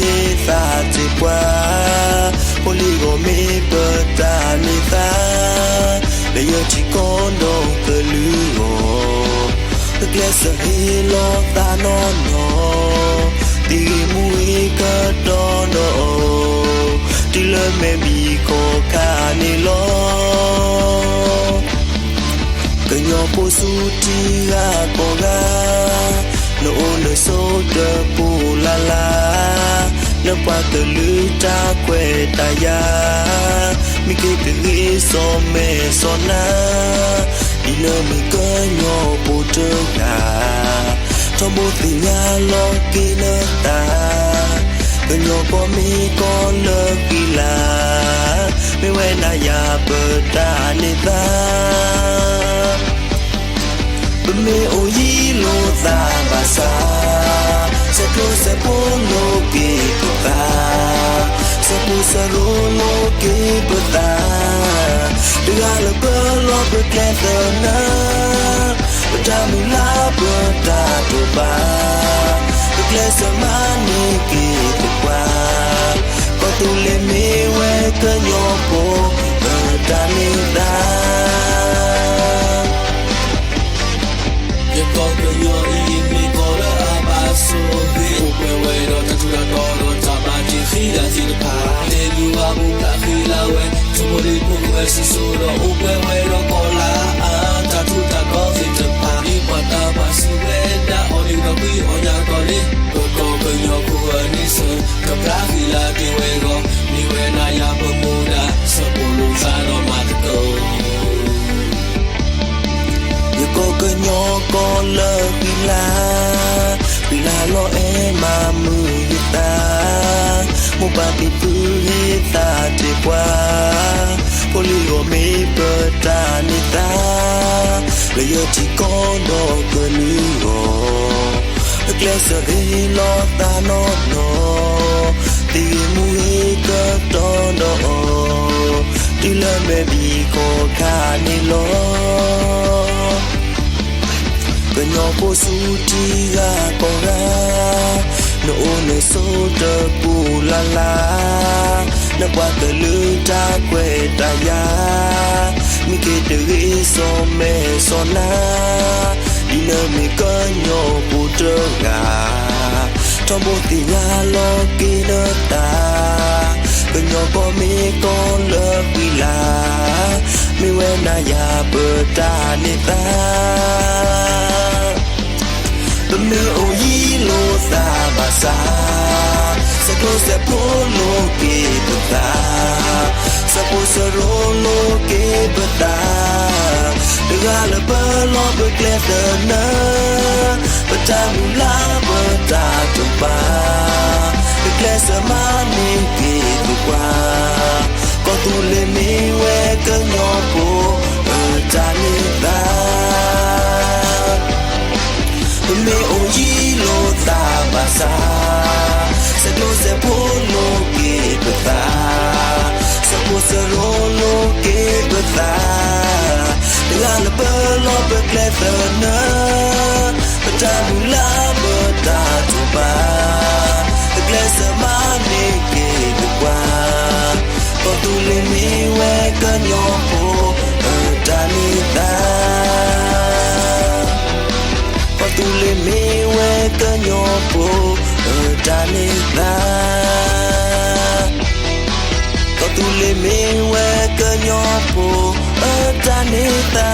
he ta te qua poligo me pata ni ta le yo chi kondo ke luo the glass he lo ta no no ti mu e ka do no ti le me bi ko ka ni lo que yo posu ti ga ko ga no no so de pu la la no pa te lu ta kwe ta ya mi ke te ri so me so na di no mi ko yo pu te ga to mo ti nya lo ki na ta que yo po mi ko le ki la mi we na ya pe ta ni ta me oyi lo ta basa se tu se polo que puta se puso lo que puta regalo pelo porque na puta mi la puta tu ba que se mani que tu pa con tu le me we que yo po puta ni da yo y mi cola abaso de upewe ta tu la todo ta ba ji khila ji pa de lu ba bu ka khila we tu mo ri ku we si so ro upewe ro cola ta tu ta ko si ta pa ni pa ta ba si we da o ni ko pi o ya ko le ko yo ku ni so ka pra khila ki we ro ni we na ya pa mu da so po lu sa ro ma ko cô cơ nhỏ con lơ pila lo em mà mưa ta một ba bị tư hết ta đi qua poligo me bờ ta ni ta lời yêu chỉ có đó cơ lúa cái sợ đi lo ta nó tìm mua cơ đó đó đi lên mẹ bị cô khá ni lo que no posu ti ga ko ga no ne so de pu la la na kwa te lu ta kwe ta ya mi ke te ri so me so na di na mi ka nyo pu te ga to bo ti ya lo ki na ta que no ko mi ko le pi la mi we na ya pu ta ni ta me oyi lo ta basa se close polo que puta se puso rolo que puta regalo pelo porque te na puta mula puta tu pa que se mani que tu pa con tu le mi we que no po ta ni da me oyi lo ta basa se close polo que puta se puso rolo que puta regalo pelo porque te na puta mula puta tu pa que se mani que tu pa con tu le mi we que no po ta ni ta tu le me we que yo po ta ni da tu le me we que yo po ta ni da